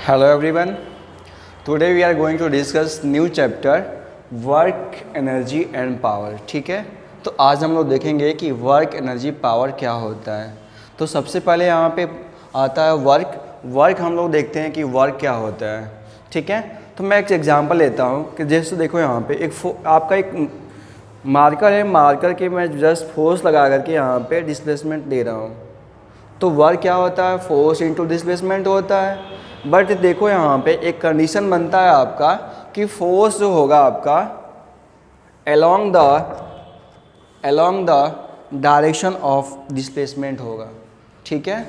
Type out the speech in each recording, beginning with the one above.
Hello everyone. Today we are going to discuss new chapter work, energy and power. ठीक है, तो आज हम लोग देखेंगे कि वर्क, एनर्जी, पावर क्या होता है। तो सबसे पहले यहाँ पे आता है वर्क हम लोग देखते हैं कि वर्क क्या होता है। ठीक है, तो मैं एक एग्जांपल लेता हूँ कि जैसे देखो यहाँ पे आपका एक मार्कर है, मार्कर के मैं जस्ट फोर्स लगा करके यहाँ पे डिस्प्लेसमेंट दे रहा हूँ। तो वर्क क्या होता है, फोर्स इंटू डिस्प्लेसमेंट होता है। बट देखो यहाँ पे एक कंडीशन बनता है आपका कि फोर्स जो होगा आपका along the direction of displacement होगा। ठीक है,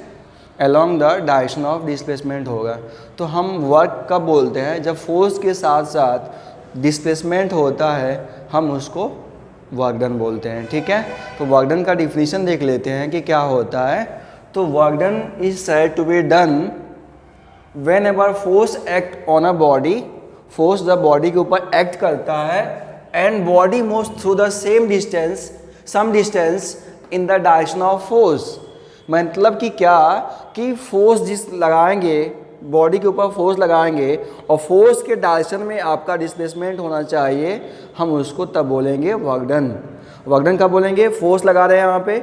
along the direction of displacement होगा। तो हम वर्क कब बोलते हैं, जब फोर्स के साथ साथ डिस्प्लेसमेंट होता है हम उसको वर्क डन बोलते हैं। ठीक है, तो वर्क डन का डिफिनीशन देख लेते हैं कि क्या होता है। तो work done is said to be done whenever force act on a body, force जब बॉडी के ऊपर एक्ट करता है and body moves through the some distance in the direction of force. मतलब कि क्या कि फोर्स जिस लगाएंगे, बॉडी के ऊपर फोर्स लगाएंगे और फोर्स के डायरेक्शन में आपका डिस्प्लेसमेंट होना चाहिए, हम उसको तब बोलेंगे वर्क डन। वर्क डन कब बोलेंगे, फोर्स लगा रहे हैं यहाँ पे,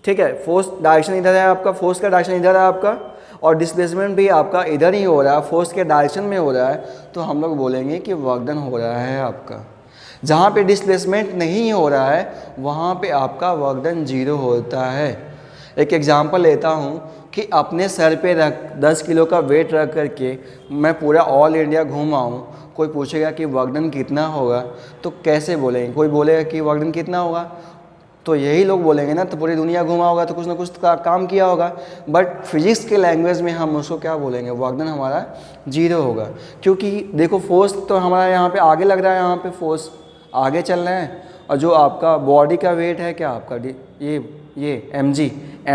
ठीक है, फोर्स डायरेक्शन इधर है आपका, फोर्स का डायरेक्शन इधर है आपका और डिस्प्लेसमेंट भी आपका इधर ही हो रहा है, फोर्स के डायरेक्शन में हो रहा है, तो हम लोग बोलेंगे कि वर्क डन हो रहा है आपका। जहाँ पे डिस्प्लेसमेंट नहीं हो रहा है वहाँ पे आपका वर्क डन 0 होता है। एक एग्जांपल लेता हूँ कि अपने सर पे 10 किलो का वेट रख करके मैं पूरा ऑल इंडिया घूम आऊँ, कोई पूछेगा कि वर्क डन कितना होगा, तो कैसे बोलेंगे, कोई बोलेगा कि वर्क डन कितना होगा, तो यही लोग बोलेंगे ना, तो पूरी दुनिया घुमा होगा तो कुछ ना कुछ काम किया होगा। बट फिजिक्स के लैंग्वेज में हम उसको क्या बोलेंगे, वर्क डन हमारा 0 होगा। क्योंकि देखो फोर्स तो हमारा यहाँ पे आगे लग रहा है, यहाँ पे फोर्स आगे चल रहे हैं और जो आपका बॉडी का वेट है क्या आपका ये एम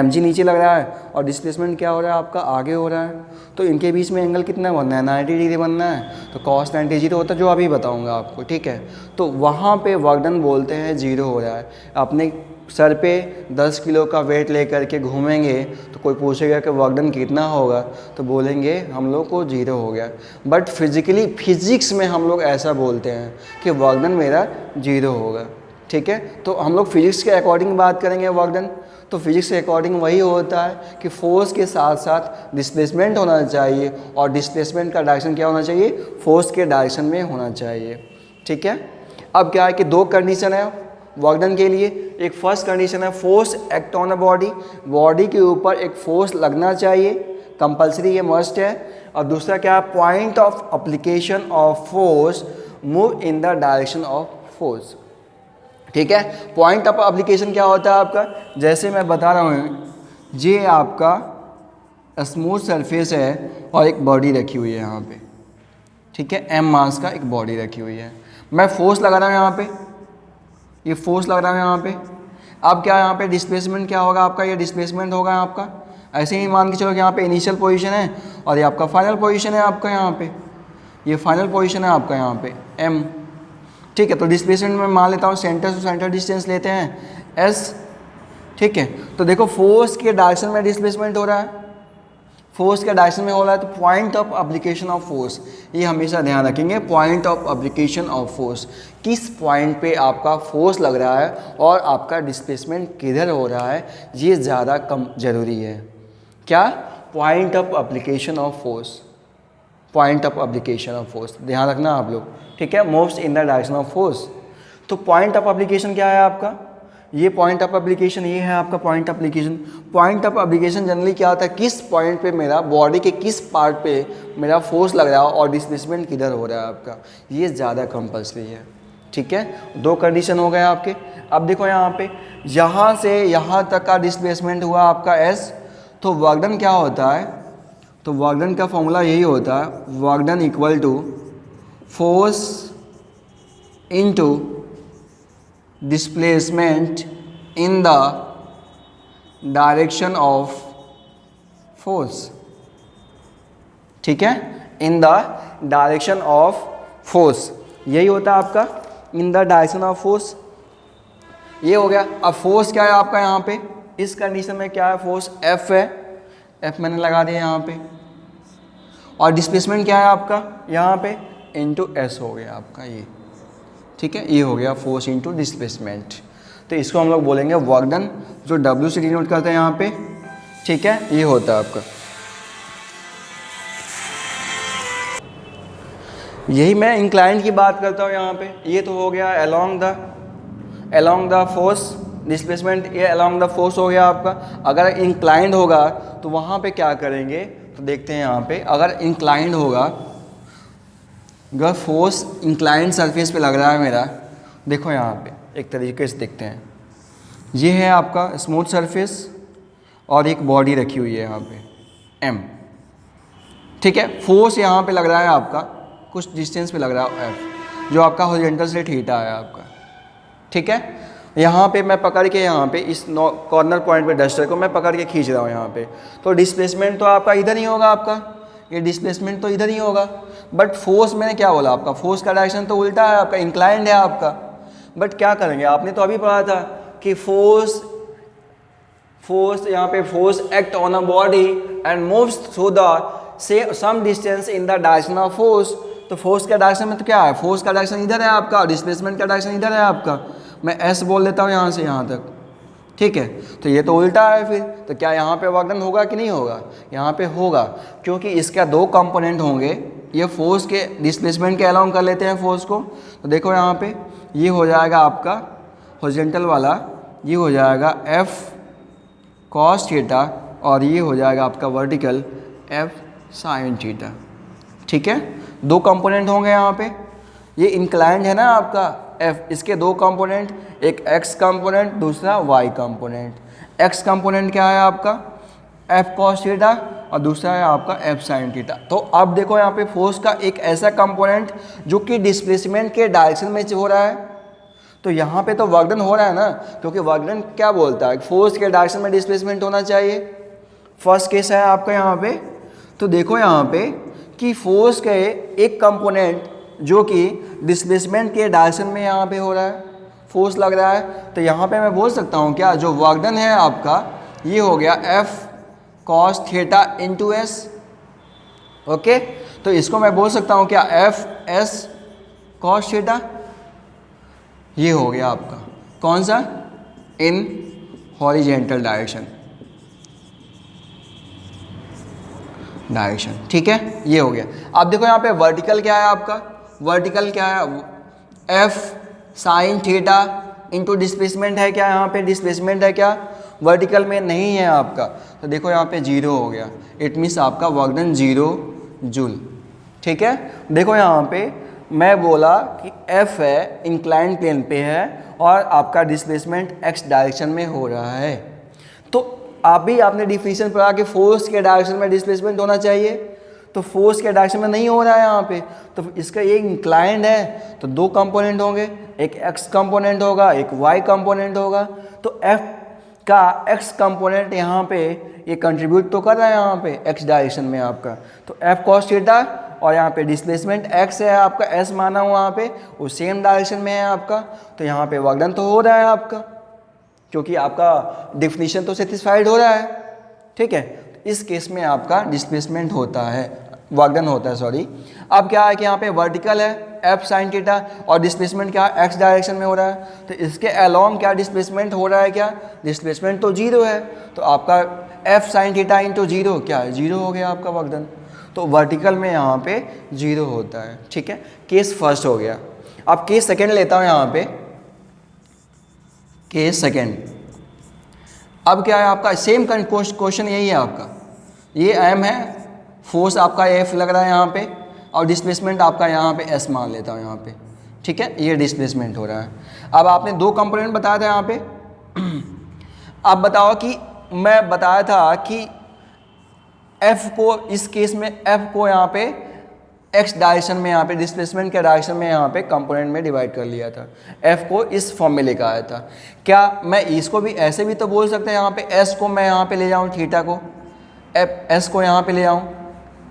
जी नीचे लग रहा है और डिस्प्लेसमेंट क्या हो रहा है आपका आगे हो रहा है। तो इनके बीच में एंगल कितना बनना है, 90 डिग्री बनना है, तो cos 90 0 होता है, जो अभी बताऊंगा आपको। ठीक है, तो वहाँ पे वर्क डन बोलते हैं 0 हो रहा है। अपने सर पे 10 किलो का वेट लेकर के घूमेंगे तो कोई पूछेगा कि वर्क डन कितना होगा, तो बोलेंगे हम लोग को 0 हो गया। बट फिजिक्स में हम लोग ऐसा बोलते हैं कि वर्क डन मेरा 0 होगा। ठीक है, तो हम लोग फिजिक्स के अकॉर्डिंग बात करेंगे वर्क डन, तो फिजिक्स के अकॉर्डिंग वही होता है कि फोर्स के साथ साथ डिस्प्लेसमेंट होना चाहिए और डिस्प्लेसमेंट का डायरेक्शन क्या होना चाहिए, फोर्स के डायरेक्शन में होना चाहिए। ठीक है, अब क्या है कि 2 कंडीशन है वर्क डन के लिए। एक फर्स्ट कंडीशन है force act on a body के ऊपर एक फोर्स लगना चाहिए, कंपल्सरी, ये मस्ट है। और दूसरा क्या है, point of application of force move in the direction of force. ठीक है, पॉइंट ऑफ एप्लीकेशन क्या होता है आपका, जैसे मैं बता रहा हूँ, ये आपका स्मूथ सरफेस है और एक बॉडी रखी हुई है यहाँ पे। ठीक है, m मास का एक बॉडी रखी हुई है, मैं फोर्स लगा रहा हूँ यहाँ पे, ये फोर्स लग रहा है यहाँ पे। अब क्या यहाँ पे डिस्प्लेसमेंट क्या होगा आपका, ये डिस्प्लेसमेंट होगा आपका। ऐसे ही मान के चलो कि यहाँ पे इनिशियल पोजीशन है और ये आपका फाइनल पोजीशन है आपका, यहाँ पे ये फाइनल पोजीशन है आपका यहाँ पे m। ठीक है, तो डिस्प्लेसमेंट में मान लेता हूँ सेंटर टू सेंटर डिस्टेंस लेते हैं s। ठीक है, तो देखो फोर्स के डायरेक्शन में डिस्प्लेसमेंट हो रहा है, फोर्स के डायरेक्शन में हो रहा है, तो point of application of force, ये हमेशा ध्यान रखेंगे। Point of application of force, किस पॉइंट पे आपका फोर्स लग रहा है और आपका डिस्प्लेसमेंट किधर हो रहा है, ये ज़्यादा कम ज़रूरी है। क्या, point of application of force, point of application of force ध्यान रखना आप लोग। ठीक है, moves in the direction of force. तो पॉइंट ऑफ एप्लीकेशन क्या है आपका, ये पॉइंट ऑफ एप्लीकेशन, ये है आपका point of application. Point of application generally क्या होता है, किस पॉइंट पे मेरा बॉडी के किस पार्ट पे मेरा फोर्स लग रहा है और डिस्प्लेसमेंट किधर हो रहा है आपका, ये ज़्यादा कंपल्सरी है। ठीक है, 2 कंडीशन हो गए आपके। अब देखो यहाँ पे, यहाँ से यहाँ तक का डिस्प्लेसमेंट हुआ आपका s, तो वर्क डन क्या होता है, तो वर्क डन का फॉर्मूला यही होता है, work done equal to force into displacement in the direction of force. ठीक है, in the direction of force, यही होता है आपका in the direction of force. ये हो गया। अब फोर्स क्या है आपका यहाँ पे, इस कंडीशन में क्या है, फोर्स F है, F मैंने लगा दिया यहाँ पे। और डिस्प्लेसमेंट क्या है आपका यहाँ पे इंटू एस हो गया आपका ये, ठीक है, ये हो गया फोर्स इंटू डिस्प्लेसमेंट। तो इसको हम लोग बोलेंगे वर्क डन, जो डब्ल्यू से डिनोट करते हैं यहाँ पे, ठीक है, ये होता है आपका। यही मैं इंक्लाइंड की बात करता हूँ यहाँ पे। ये तो हो गया अलोंग द फोर्स डिस्प्लेसमेंट, ये अलोंग द फोर्स हो गया आपका। अगर इंक्लाइंड होगा तो वहाँ पे क्या करेंगे, तो देखते हैं यहाँ पे। अगर इंक्लाइंड होगा, अगर फोर्स इंक्लाइंड सरफेस पे लग रहा है मेरा, देखो यहाँ पे एक तरीके से देखते हैं, ये है आपका स्मूथ सरफेस और एक बॉडी रखी हुई है यहाँ पे एम, ठीक है। फोर्स यहाँ पे लग रहा है आपका कुछ डिस्टेंस पे लग रहा है एफ, जो आपका हॉरिजॉन्टल से थीटा है आपका, ठीक है। यहाँ पे मैं पकड़ के यहाँ पे इस कॉर्नर पॉइंट पे डस्टर को मैं पकड़ के खींच रहा हूँ यहाँ पे, तो डिस्प्लेसमेंट तो आपका इधर ही होगा, आपका ये डिस्प्लेसमेंट तो इधर ही होगा। बट फोर्स मैंने क्या बोला आपका, फोर्स का डायरेक्शन तो उल्टा है आपका, इंक्लाइंड है आपका। बट क्या करेंगे, आपने तो अभी पढ़ा था कि फोर्स यहाँ पे force act on a body and moves through the some distance in the direction of force. तो फोर्स का डायरेक्शन में तो क्या है, फोर्स का डायरेक्शन इधर है आपका, डिस्प्लेसमेंट का डायरेक्शन इधर है आपका। मैं एस बोल देता हूँ यहाँ से यहाँ तक, ठीक है। तो ये तो उल्टा है फिर, तो क्या यहाँ पे वर्क डन होगा कि नहीं होगा, यहाँ पे होगा, क्योंकि इसका दो कंपोनेंट होंगे। ये फोर्स के डिस्प्लेसमेंट के अलाउंग कर लेते हैं फोर्स को, तो देखो यहाँ पे ये हो जाएगा आपका हॉरिजॉन्टल वाला, ये हो जाएगा एफ कॉस थीटा, और ये हो जाएगा आपका वर्टिकल एफ साइन थीटा, ठीक है। दो कंपोनेंट होंगे यहाँ पे, ये इंक्लाइंड है ना आपका एफ, इसके दो कंपोनेंट, एक एक्स कंपोनेंट दूसरा वाई कंपोनेंट। एक्स कंपोनेंट क्या है आपका एफ कॉस थीटा और दूसरा है आपका एफ साइन थीटा। तो अब देखो यहाँ पे फोर्स का एक ऐसा कंपोनेंट जो कि डिस्प्लेसमेंट के डायरेक्शन में हो रहा है, तो यहाँ पे तो वर्क डन हो रहा है ना, क्योंकि वर्क डन क्या बोलता है, फोर्स के डायरेक्शन में डिस्प्लेसमेंट होना चाहिए। फर्स्ट केस है आपका यहाँ पे, तो देखो यहाँ पे कि फोर्स के एक कंपोनेंट जो कि डिस्प्लेसमेंट के डायरेक्शन में यहाँ पे हो रहा है, फोर्स लग रहा है, तो यहाँ पे मैं बोल सकता हूँ क्या, जो वर्क डन है आपका ये हो गया F cos theta into S, okay. तो इसको मैं बोल सकता हूँ क्या, एफ एस कॉस थीटा, ये हो गया आपका कौन सा, इन हॉरिजेंटल डायरेक्शन, ठीक है, ये हो गया। अब देखो यहाँ पे वर्टिकल क्या है आपका, वर्टिकल क्या है F sine theta into displacement है क्या, यहाँ पे डिस्प्लेसमेंट है क्या, वर्टिकल में नहीं है आपका, तो देखो यहाँ पे जीरो हो गया। इट मीन्स आपका वर्क डन 0 जूल, ठीक है। देखो यहाँ पे मैं बोला कि एफ है इंक्लाइंड प्लेन पे है और आपका डिस्प्लेसमेंट एक्स डायरेक्शन में हो रहा है, तो आपने डिफिनीशन पढ़ा कि फोर्स के डायरेक्शन में डिस्प्लेसमेंट होना चाहिए, तो फोर्स के डायरेक्शन में नहीं हो रहा है यहाँ पे, तो इसका ये इंक्लाइंड है, तो दो कंपोनेंट होंगे, एक एक्स कंपोनेंट होगा एक वाई कंपोनेंट होगा। तो एफ का एक्स कंपोनेंट यहाँ पे ये कंट्रीब्यूट तो कर रहा है यहाँ पे एक्स डायरेक्शन में आपका, तो एफ कॉस थीटा, और यहाँ पे डिस्प्लेसमेंट एक्स है आपका, एस माना हुआ वहाँ पे, वो सेम डायरेक्शन में है आपका, तो यहाँ पे वर्क डन तो हो रहा है आपका, क्योंकि आपका डिफिनीशन तो सेटिस्फाइड हो रहा है, ठीक है। इस केस में आपका डिस्प्लेसमेंट होता है, वर्क डन होता है, सॉरी। अब क्या है कि यहाँ पे वर्टिकल है एफ साइन थीटा और डिस्प्लेसमेंट क्या है एक्स डायरेक्शन में हो रहा है, तो इसके अलोंग क्या डिस्प्लेसमेंट हो रहा है, क्या डिस्प्लेसमेंट तो 0 है, तो आपका एफ साइन थीटा इंटू 0 क्या है, 0 हो गया आपका वर्क डन। तो वर्टिकल में यहाँ पे 0 होता है, ठीक है। केस फर्स्ट हो गया। अब केस सेकेंड लेता हूँ यहाँ पे, केस सेकेंड। अब क्या है आपका सेम क्वेश्चन यही है आपका, ये एम है, फोर्स आपका एफ लग रहा है यहाँ पे, और डिस्प्लेसमेंट आपका यहाँ पे एस मान लेता हूँ यहाँ पे, ठीक है, ये डिस्प्लेसमेंट हो रहा है। अब आपने दो कंपोनेंट बताया था यहाँ पे, अब बताओ कि मैं बताया था कि एफ को इस केस में एफ को यहाँ पे एक्स डायरेक्शन में, यहाँ पे डिस्प्लेसमेंट के डायरेक्शन में यहाँ पे कंपोनेंट में डिवाइड कर लिया था, एफ को इस फॉर्म में लेकर आया था। क्या मैं इसको भी ऐसे भी तो बोल सकते हैं, यहाँ पे एस को मैं यहाँ पे ले जाऊँ, थीटा को एस को यहाँ पे ले आऊँ,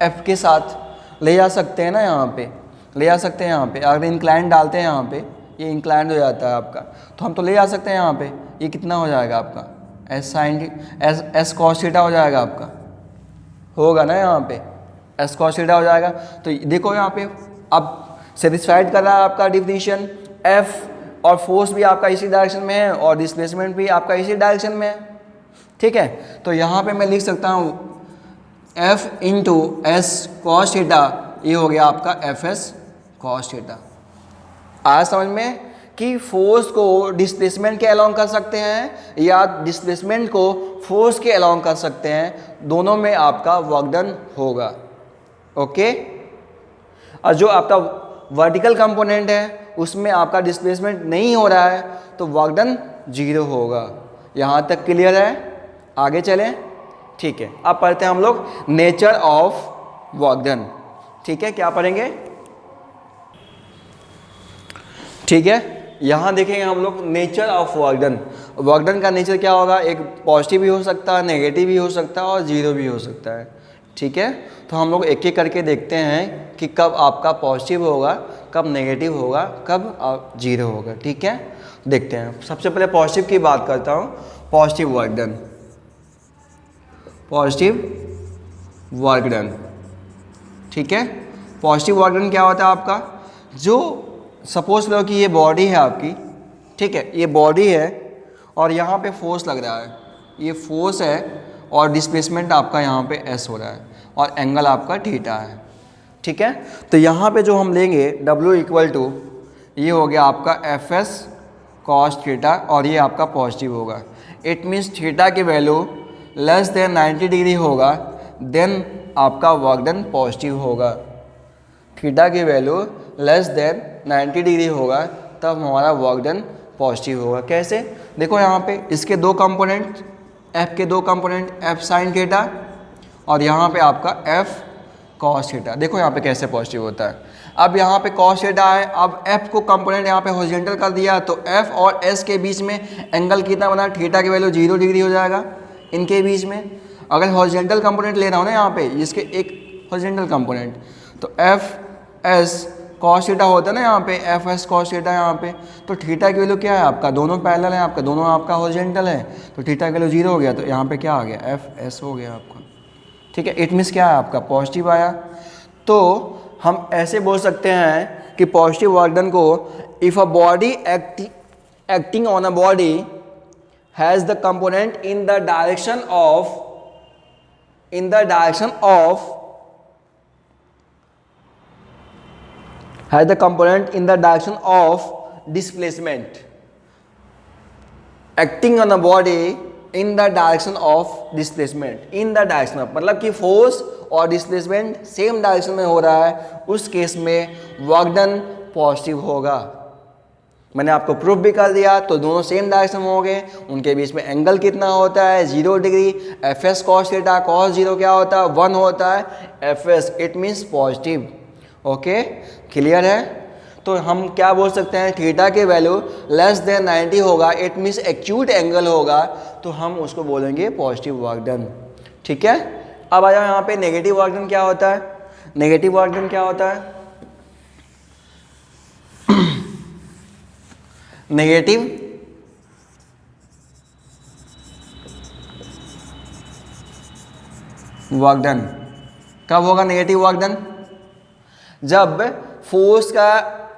एफ के साथ ले जा सकते हैं ना, यहाँ पे ले जा सकते हैं। यहाँ पे अगर इंक्लाइन डालते हैं यहाँ पे, ये इंक्लाइन हो जाता है आपका, तो हम तो ले जा सकते हैं यहाँ पे। ये कितना हो जाएगा आपका s sine s cos theta हो जाएगा आपका, होगा ना यहाँ पे एस कॉस थीटा हो जाएगा। तो देखो यहाँ पे अब सेटिस्फाइड कर रहा है आपका डिफिनीशन, एफ और फोर्स भी आपका इसी डायरेक्शन में है और डिस्प्लेसमेंट भी आपका इसी डायरेक्शन में है, ठीक है। तो यहाँ पे मैं लिख सकता हूँ F into S cos theta, ये हो गया आपका एफ एस कॉस थीटा। आज समझ में कि फोर्स को डिस्प्लेसमेंट के अलोंग कर सकते हैं या डिस्प्लेसमेंट को फोर्स के अलोंग कर सकते हैं, दोनों में आपका वर्क डन होगा, ओके। और जो आपका वर्टिकल कंपोनेंट है उसमें आपका डिस्प्लेसमेंट नहीं हो रहा है तो वर्क डन 0 होगा। यहाँ तक क्लियर है? आगे चलें, ठीक है। अब पढ़ते हैं हम लोग नेचर ऑफ वर्क डन, ठीक है। क्या पढ़ेंगे? ठीक है, यहाँ देखेंगे हम लोग nature of work done. Work done का नेचर क्या होगा? एक पॉजिटिव भी हो सकता है, नेगेटिव भी हो सकता है और 0 भी हो सकता है, ठीक है। तो हम लोग एक एक करके देखते हैं कि कब आपका पॉजिटिव होगा, कब नेगेटिव होगा, कब 0 होगा, ठीक है। देखते हैं। सबसे पहले पॉजिटिव की बात करता हूँ। Positive work done, positive work done, ठीक है। पॉजिटिव वर्क डन क्या होता है आपका? जो सपोज लो कि ये बॉडी है आपकी, ठीक है, ये बॉडी है और यहाँ पे फोर्स लग रहा है, ये फोर्स है और डिस्प्लेसमेंट आपका यहाँ पे एस हो रहा है और एंगल आपका थीटा है, ठीक है। तो यहाँ पे जो हम लेंगे W इक्वल टू, ये हो गया आपका एफ एस कॉस थीटा और ये आपका पॉजिटिव होगा। इट मीन्स थीटा की वैल्यू लेस देन 90 डिग्री होगा, देन आपका वर्क डन पॉजिटिव होगा। थीटा की वैल्यू लेस देन 90 डिग्री होगा तब हमारा वर्क डन पॉजिटिव होगा। कैसे? देखो यहाँ पे इसके दो कंपोनेंट, एफ के दो कंपोनेंट, एफ साइन थीटा और यहाँ पे आपका एफ कॉस थीटा। देखो यहाँ पे कैसे पॉजिटिव होता है। अब यहाँ पे कॉस थीटा है, अब एफ को कंपोनेंट यहाँ पे हॉरिजॉन्टल कर दिया तो एफ और एस के बीच में एंगल कितना बना? थीटा की वैल्यू 0 डिग्री हो जाएगा इनके बीच में। अगर हॉरिजॉन्टल कंपोनेंट ले रहा हूँ ना यहाँ पे, इसके एक हॉरिजॉन्टल कंपोनेंट, तो एफ एस कॉस थीटा होता है ना यहाँ पे, एफ एस कॉस थीटा यहाँ पे, तो थीटा की वैल्यू क्या है आपका? दोनों पैरेलल है आपका, दोनों आपका हॉरिजॉन्टल है, तो थीटा की वैल्यू 0 हो गया, तो यहाँ पे क्या आ गया? एफ एस हो गया आपका, ठीक है। इट मीन्स क्या है आपका? पॉजिटिव आया। तो हम ऐसे बोल सकते हैं कि पॉजिटिव वर्क डन को, if a body acting on a body has the component in the direction of has the component in the direction of displacement, acting on a body in the direction of displacement, in the direction of, मतलब कि force और displacement same direction में हो रहा है, उस case में work done positive होगा। मैंने आपको प्रूफ भी कर दिया, तो दोनों सेम डायरेक्शन में हो गए, उनके बीच में एंगल कितना होता है? 0 degree. F S cos theta, cos 0 क्या होता है? 1 होता है, F S, it means positive, okay. Clear है? तो हम क्या बोल सकते हैं? थीटा की वैल्यू लेस देन 90 होगा, इट मीन्स एक्यूट एंगल होगा, तो हम उसको बोलेंगे पॉजिटिव वर्क डन, ठीक है। अब आ जाओ यहाँ पे नेगेटिव वर्क डन क्या होता है? नेगेटिव वर्क डन क्या होता है? नेगेटिव वर्क डन कब होगा? नेगेटिव वर्क डन जब फोर्स का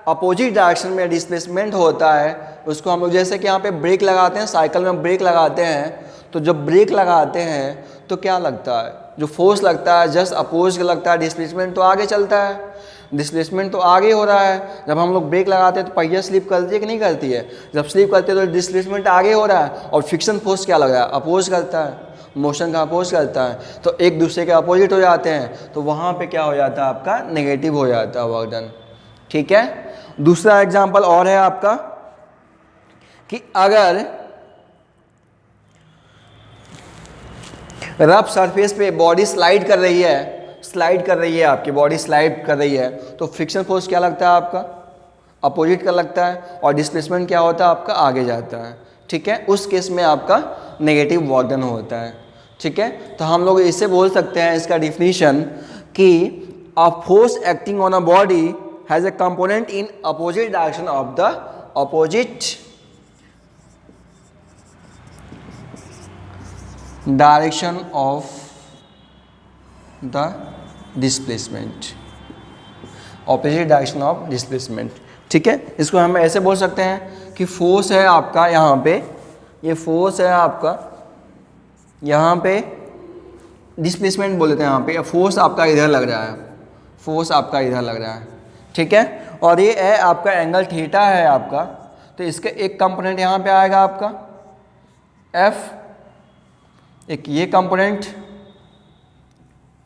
अपोजिट डायरेक्शन में डिस्प्लेसमेंट होता है, उसको हम लोग जैसे कि यहाँ पे ब्रेक लगाते हैं, साइकिल में ब्रेक लगाते हैं, तो जब ब्रेक लगाते हैं तो क्या लगता है? जो फोर्स लगता है जस्ट अपोज लगता है, डिस्प्लेसमेंट तो आगे चलता है, डिस्प्लेसमेंट तो आगे हो रहा है। जब हम लोग ब्रेक लगाते हैं तो पहिया स्लिप करती है कि नहीं करती है? जब स्लिप करती है तो डिस्प्लेसमेंट आगे हो रहा है और फ्रिक्शन फोर्स क्या लग रहा है? अपोज करता है, मोशन का अपोज करता है, तो एक दूसरे के अपोजिट हो जाते हैं, तो वहाँ पे क्या हो जाता है? आपका नेगेटिव हो जाता है वर्क डन, ठीक है। दूसरा एग्जांपल और है आपका कि अगर रफ सरफेस पे बॉडी स्लाइड कर रही है, आपकी बॉडी स्लाइड कर रही है, तो फ्रिक्शन फोर्स क्या लगता है आपका? अपोजिट का लगता है और डिस्प्लेसमेंट क्या होता है आपका? आगे जाता है, ठीक है। उस केस में आपका नेगेटिव वर्क डन होता है, ठीक है। तो हम लोग इससे बोल सकते हैं इसका डिफिनीशन कि a force acting on a body has a component in opposite direction of the opposite direction of the displacement, opposite direction of displacement. ठीक है, इसको हम ऐसे बोल सकते हैं कि फोर्स है आपका यहाँ पे, ये फोर्स है आपका यहाँ पे, डिस्प्लेसमेंट बोल देते हैं यहाँ पे, फोर्स आपका इधर लग रहा है, फोर्स आपका इधर लग रहा है। ठीक है, और ये है आपका एंगल थीटा है आपका, तो इसका एक कंपोनेंट यहाँ पे आएगा आपका F, एक ये कंपोनेंट,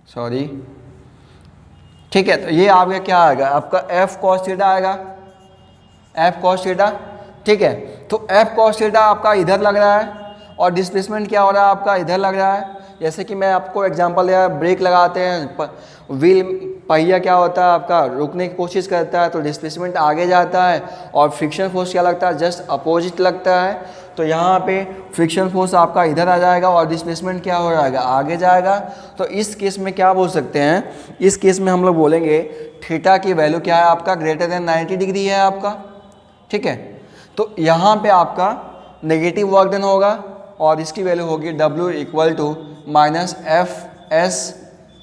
सॉरी, ठीक है, तो ये आपका क्या आएगा, आपका F cos थीटा आएगा, F cos थीटा। ठीक है, तो F cos थीटा आपका इधर लग रहा है और डिस्प्लेसमेंट क्या हो रहा है आपका इधर लग रहा है। जैसे कि मैं आपको एग्जांपल दिया, ब्रेक लगाते हैं, व्हील पहिया क्या होता है आपका रुकने की कोशिश करता है तो डिस्प्लेसमेंट आगे जाता है, और फ्रिक्शन फोर्स क्या लगता है, जस्ट अपोजिट लगता है। तो यहाँ पे फ्रिक्शन फोर्स आपका इधर आ जाएगा और डिस्प्लेसमेंट क्या हो जाएगा, आगे जाएगा। तो इस केस में क्या बोल सकते हैं, इस केस में हम लोग बोलेंगे थीटा की वैल्यू क्या है आपका, ग्रेटर देन 90 डिग्री है आपका। ठीक है, तो यहाँ पे आपका नेगेटिव वर्क डन होगा और इसकी वैल्यू होगी W equal to minus f s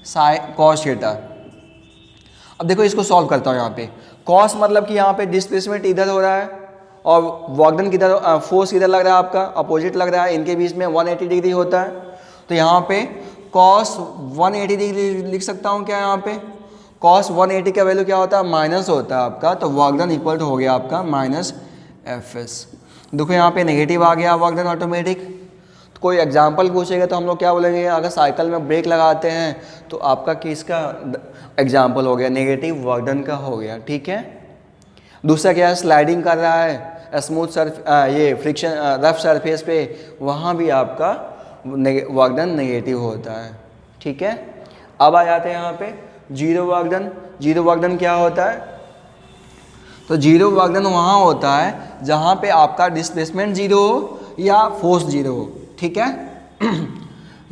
sine cos theta. अब देखो इसको सॉल्व करता हूँ। यहाँ पे कॉस मतलब कि यहाँ पे डिस्प्लेसमेंट इधर हो रहा है और वर्क डन किधर, फोर्स किधर लग रहा है आपका, अपोजिट लग रहा है, इनके बीच में 180 डिग्री होता है। तो यहाँ पे कॉस 180 डिग्री लिख सकता हूँ क्या, यहाँ पे कॉस 180 का वैल्यू क्या होता है, माइनस होता है आपका, तो वर्क डन इक्वल टू हो गया आपका माइनस एफ एस। देखो यहाँ पे नेगेटिव आ गया वर्क डन ऑटोमेटिक। तो कोई एग्जांपल पूछेगा तो हम लोग क्या बोलेंगे, अगर साइकिल में ब्रेक लगाते हैं तो आपका किसका एग्जांपल हो गया, नेगेटिव वर्क डन का हो गया। ठीक है, दूसरा क्या है, स्लाइडिंग कर रहा है स्मूथ ये फ्रिक्शन रफ सरफेस पे, वहाँ भी आपका वर्क डन नेगेटिव होता है। ठीक है, अब आ जाते हैं यहाँ पे zero work done. Zero work done क्या होता है, तो जीरो वर्क डन वहाँ होता है जहाँ पे आपका डिस्प्लेसमेंट जीरो हो या फोर्स जीरो हो। ठीक है,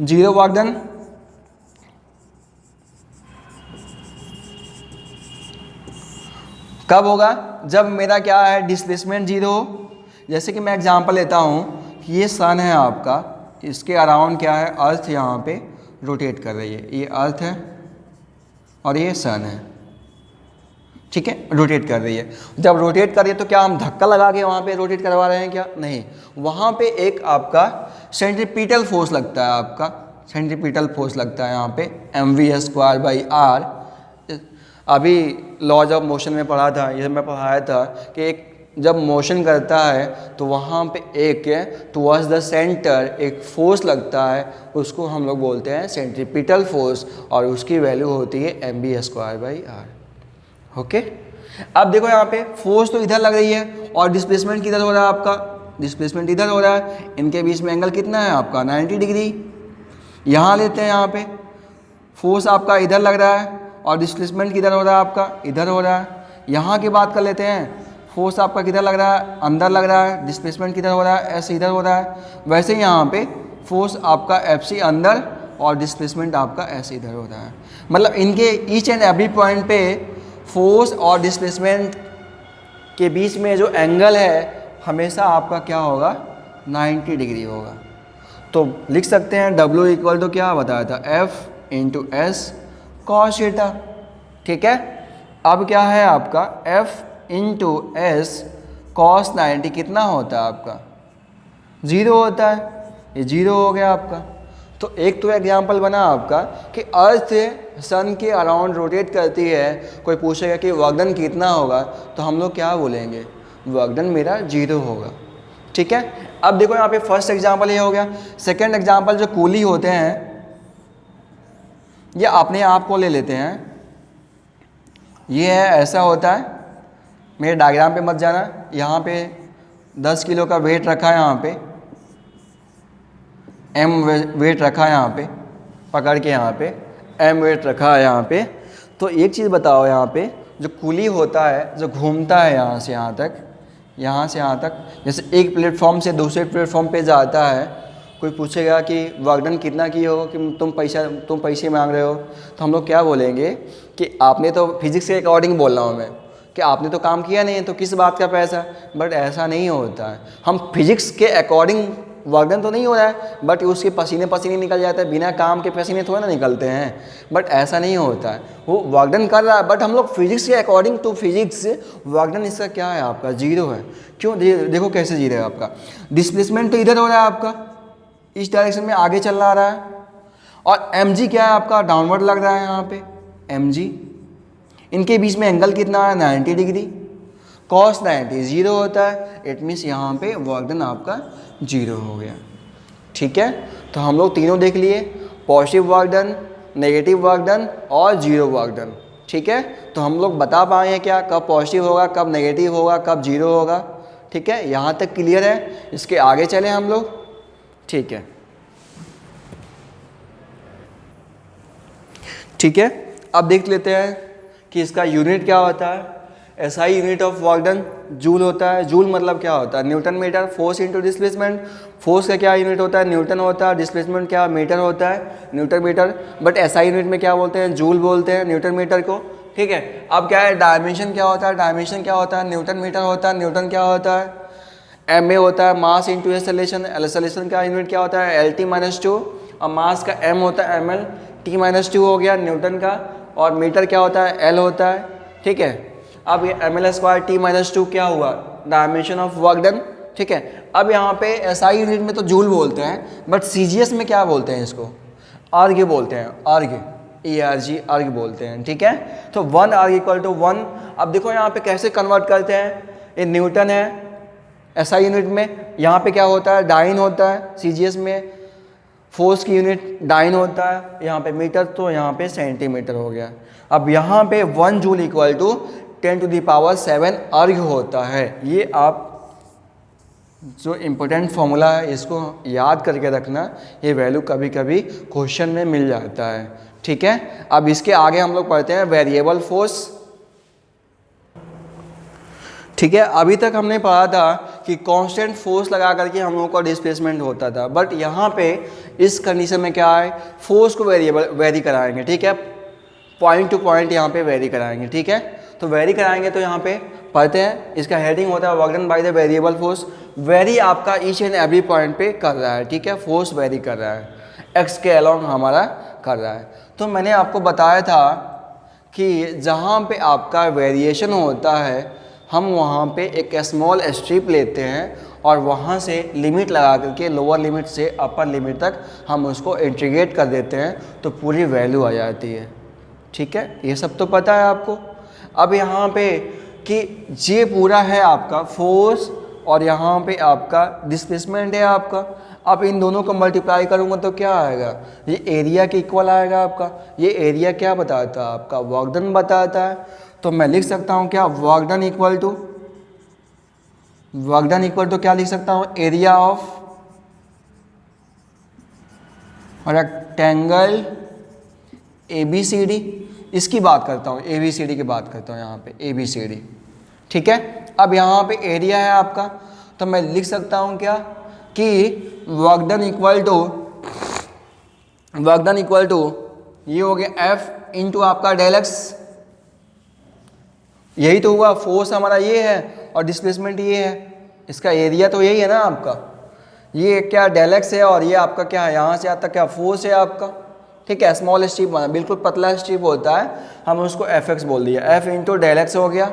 जीरो वर्क डन कब होगा, जब मेरा क्या है, डिस्प्लेसमेंट जीरो हो। जैसे कि मैं एग्जांपल लेता हूँ कि ये सन है आपका, इसके अराउंड क्या है, अर्थ यहाँ पे रोटेट कर रही है, ये अर्थ है और ये सन है। ठीक है, रोटेट कर रही है। जब रोटेट कर रही है तो क्या हम धक्का लगा के वहाँ पे रोटेट करवा रहे हैं क्या, नहीं, वहाँ पे एक आपका सेंट्रीपिटल फोर्स लगता है, आपका सेंट्रीपिटल फोर्स लगता है यहाँ पे mv²/r। अभी लॉज ऑफ मोशन में पढ़ा था, ये मैं पढ़ाया था कि एक जब मोशन करता है तो वहाँ पे एक टुवर्ड्स द सेंटर एक फोर्स लगता है, उसको हम लोग बोलते हैं सेंट्रीपिटल फोर्स, और उसकी वैल्यू होती है mv²/r। ओके, अब देखो यहाँ पे फोर्स तो इधर लग रही है और डिस्प्लेसमेंट किधर हो रहा है आपका, डिस्प्लेसमेंट इधर हो रहा है, इनके बीच में एंगल कितना है आपका 90 डिग्री। यहाँ लेते हैं, यहाँ पे फोर्स आपका इधर लग रहा है और डिस्प्लेसमेंट किधर हो रहा है आपका, इधर हो रहा है। यहाँ की बात कर लेते हैं, फोर्स आपका किधर लग रहा है, अंदर लग रहा है, डिस्प्लेसमेंट किधर हो रहा है, ऐसे इधर हो रहा है। वैसे यहाँ पे फोर्स आपका FC अंदर और डिस्प्लेसमेंट आपका ऐसे इधर हो रहा है। मतलब इनके ईच एंड एवरी पॉइंट पे फोर्स और डिस्प्लेसमेंट के बीच में जो एंगल है हमेशा आपका क्या होगा, 90 डिग्री होगा। तो लिख सकते हैं W इक्वल टू क्या बताया था, F into S cos theta. ठीक है, अब क्या है आपका F इंटू एस कॉस 90 कितना होता है आपका, जीरो होता है, ये जीरो हो गया आपका। तो एक तो एग्जांपल बना आपका कि अर्थ सन के अराउंड रोटेट करती है, कोई पूछेगा कि वर्क डन कितना होगा, तो हम लोग क्या बोलेंगे, वर्क डन मेरा जीरो होगा। ठीक है, अब देखो यहाँ पे फर्स्ट एग्जांपल ये हो गया। सेकंड एग्जांपल जो कूली होते हैं, ये अपने आप को ले लेते हैं, ये है ऐसा होता है, मेरे डायग्राम पे मत जाना, यहाँ पे 10 किलो का वेट रखा है, यहाँ पे m वेट रखा है, यहाँ पे पकड़ के यहाँ पे m वेट रखा है यहाँ पे। तो एक चीज़ बताओ, यहाँ पे जो कुली होता है जो घूमता है यहाँ से यहाँ तक, यहाँ से यहाँ तक, जैसे एक प्लेटफॉर्म से दूसरे प्लेटफॉर्म पे जाता है, कोई पूछेगा कि वर्क डन कितना किए हो, कि तुम पैसे मांग रहे हो, तो हम लोग क्या बोलेंगे कि आपने तो फिजिक्स के अकॉर्डिंग बोल रहा हूँ मैं कि आपने तो काम किया नहीं है तो किस बात का पैसा। बट ऐसा नहीं होता है, हम फिजिक्स के अकॉर्डिंग वर्क डन तो नहीं हो रहा है, बट उसके पसीने पसीने निकल जाते हैं, बिना काम के पसीने थोड़े ना निकलते हैं, बट ऐसा नहीं होता है, वो वर्क डन कर रहा है। बट हम लोग फिजिक्स के according to physics work done इसका क्या है आपका, जीरो है। क्यों, देखो कैसे जीरो है आपका, डिस्प्लेसमेंट तो इधर हो रहा है आपका, इस डायरेक्शन में आगे चल रहा है, और mg क्या है आपका, डाउनवर्ड लग रहा है यहाँ पे mg। इनके बीच में एंगल कितना है, 90 डिग्री, cos 90 जीरो होता है, इट मीन्स यहाँ पे वर्क डन आपका जीरो हो गया। ठीक है, तो हम लोग तीनों देख लिए, positive work done, negative work done और जीरो वर्क डन। ठीक है, तो हम लोग बता पाए हैं क्या, कब पॉजिटिव होगा, कब नेगेटिव होगा, कब जीरो होगा। ठीक है, यहाँ तक क्लियर है, इसके आगे चले हम लोग। ठीक है, ठीक है, अब देख लेते हैं कि इसका यूनिट क्या होता है। SI unit of work done joule होता है। जूल मतलब क्या होता है, newton metre, force into displacement. Force का क्या यूनिट होता है, न्यूटन होता है, डिस्प्लेसमेंट क्या मीटर होता है, newton metre, but SI unit में क्या बोलते हैं, जूल बोलते हैं न्यूटन मीटर को। ठीक है, अब क्या है, डायमेंशन क्या होता है, डायमेंशन क्या होता है, न्यूटन मीटर होता है, न्यूटन क्या होता है, MA होता है, मास इंटू एक्सेलरेशन। एक्सेलरेशन का यूनिट क्या होता है, LT-2, और मास का M होता है ML, T-2 हो गया न्यूटन का, और मीटर क्या होता है, L होता है। ठीक है, अब ये ML² T-2 क्या हुआ, डायमेंशन ऑफ वर्क डन। ठीक है, अब यहाँ पे SI यूनिट में तो जूल बोलते हैं, बट CGS में क्या बोलते हैं, इसको अर्ग बोलते हैं, अर्ग, ERG, अर्ग बोलते हैं। ठीक है, तो 1 अर्ग इक्वल टू 1। अब देखो यहाँ पे कैसे कन्वर्ट करते हैं, ये न्यूटन है SI यूनिट में, यहाँ पे क्या होता है, डाइन होता है, CGS में फोर्स की यूनिट डाइन होता है, यहाँ पे मीटर, तो यहाँ पे सेंटीमीटर हो गया। अब यहाँ पे 1 जूल इक्वल टू 10⁷ अर्ग होता है। ये आप जो इम्पोर्टेंट फॉर्मूला है इसको याद करके रखना, ये वैल्यू कभी कभी क्वेश्चन में मिल जाता है। ठीक है, अब इसके आगे हम लोग पढ़ते हैं वेरिएबल फोर्स। ठीक है, अभी तक हमने पढ़ा था कि कांस्टेंट फोर्स लगा करके हम लोगों का डिस्प्लेसमेंट होता था, बट यहाँ पे इस कंडीशन में क्या है, फोर्स को वेरी कराएंगे। ठीक है, पॉइंट टू पॉइंट यहाँ पे वेरी कराएंगे। ठीक है, तो वेरी कराएंगे, तो यहाँ पे पढ़ते हैं, इसका हेडिंग होता है work done by the variable force. Very आपका ईच एंड एवरी पॉइंट पे कर रहा है। ठीक है, फोर्स वेरी कर रहा है, एक्स के अलोंग हमारा कर रहा है। तो मैंने आपको बताया था कि जहाँ पे आपका वेरिएशन होता है, हम वहाँ पे एक स्मॉल स्ट्रिप लेते हैं और वहाँ से लिमिट लगा करके लोअर लिमिट से अपर लिमिट तक हम उसको इंटीग्रेट कर देते हैं, तो पूरी वैल्यू आ जाती है। ठीक है, ये सब तो पता है आपको। अब यहाँ पे कि ये पूरा है आपका फोर्स और यहाँ पे आपका डिस्प्लेसमेंट है आपका। अब इन दोनों को मल्टीप्लाई करूँगा तो क्या आएगा, ये एरिया के इक्वल आएगा आपका। ये एरिया क्या बताता है आपका, वर्क डन बताता है। तो मैं लिख सकता हूँ क्या, वर्क डन इक्वल टू क्या लिख सकता हूँ, एरिया ऑफ रेक्टेंगल ABCD। इसकी बात करता हूँ, ABCD की बात करता हूँ यहाँ पे, ABCD। ठीक है, अब यहाँ पे एरिया है आपका, तो मैं लिख सकता हूँ क्या कि वर्क डन इक्वल टू ये हो गया F इंटू आपका डेल एक्स। यही तो हुआ, फोर्स हमारा ये है और डिस्प्लेसमेंट ये है, इसका एरिया तो यही है ना आपका। ये क्या डेल एक्स है और ये आपका क्या है, यहाँ से आता क्या फोर्स है आपका। ठीक है, स्मॉल स्ट्रिप बना, बिल्कुल पतला स्ट्रिप होता है, हम उसको FX बोल दिया, F इंटू डेल एक्स हो गया।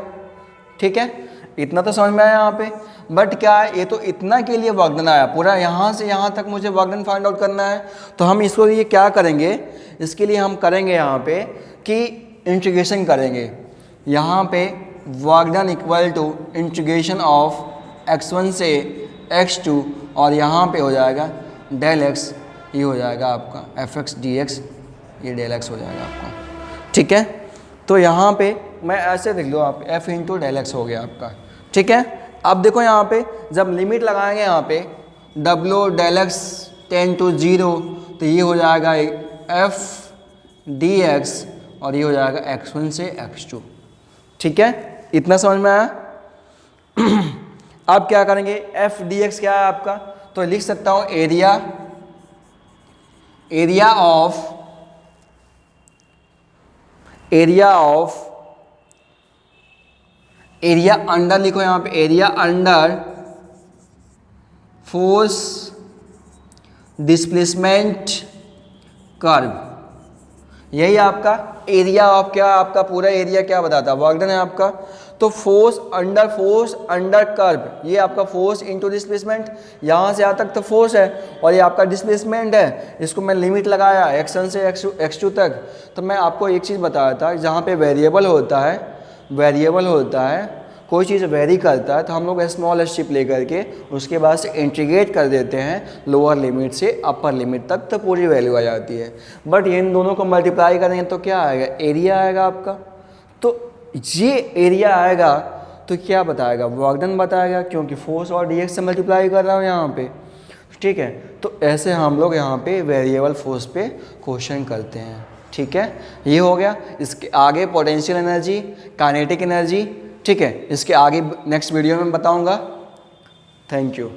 ठीक है, इतना तो समझ में आया यहाँ पे। बट क्या है, ये तो इतना के लिए वर्क डन आया, पूरा यहाँ से यहाँ तक मुझे वर्क डन फाइंड आउट करना है। तो हम इसको ये क्या करेंगे, इसके लिए हम करेंगे यहाँ पे कि इंटीग्रेशन करेंगे। यहाँ पे work done equal to integration of x1 से x2, और यहाँ पे हो जाएगा डेल एक्स, ये हो जाएगा आपका FX dx, ये डेल एक्स हो जाएगा आपका। ठीक है, तो यहाँ पे मैं ऐसे लिख लो आप, F इंटू डेल एक्स हो गया आपका। ठीक है, अब देखो यहाँ पे जब लिमिट लगाएंगे यहाँ पे W del x tend to 0, तो ये हो जाएगा F dx, और ये हो जाएगा x1 से x2। ठीक है, इतना समझ में आया। अब क्या करेंगे, F dx क्या है आपका, तो लिख सकता हूँ एरिया अंडर, लिखो यहाँ पे area under force displacement curve, यही आपका एरिया ऑफ क्या, आपका पूरा एरिया क्या बताता है, वर्क डन है आपका। तो फोर्स अंडर कर्व, ये आपका फोर्स इनटू डिस्प्लेसमेंट, यहाँ से यहाँ तक तो फोर्स है और ये आपका डिस्प्लेसमेंट है। इसको मैं लिमिट लगाया x1 से x2 तक। तो मैं आपको एक चीज़ बताया था, जहाँ पे वेरिएबल होता है, कोई चीज़ वेरी करता है तो हम लोग स्मॉल स्टेप लेकर के उसके बाद से इंटीग्रेट कर देते हैं लोअर लिमिट से अपर लिमिट तक, तो पूरी वैल्यू आ जाती है। बट इन दोनों को मल्टीप्लाई करेंगे तो क्या आएगा, एरिया आएगा आपका। तो ये एरिया आएगा तो क्या बताएगा, वर्क डन बताएगा, क्योंकि फोर्स और dx से मल्टीप्लाई कर रहा हूँ यहाँ पे, ठीक है। तो ऐसे हम लोग यहाँ पे वेरिएबल फोर्स पे क्वेश्चन करते हैं, ठीक है। ये हो गया। इसके आगे पोटेंशियल एनर्जी, काइनेटिक एनर्जी, ठीक है, इसके आगे नेक्स्ट वीडियो में बताऊंगा। Thank you.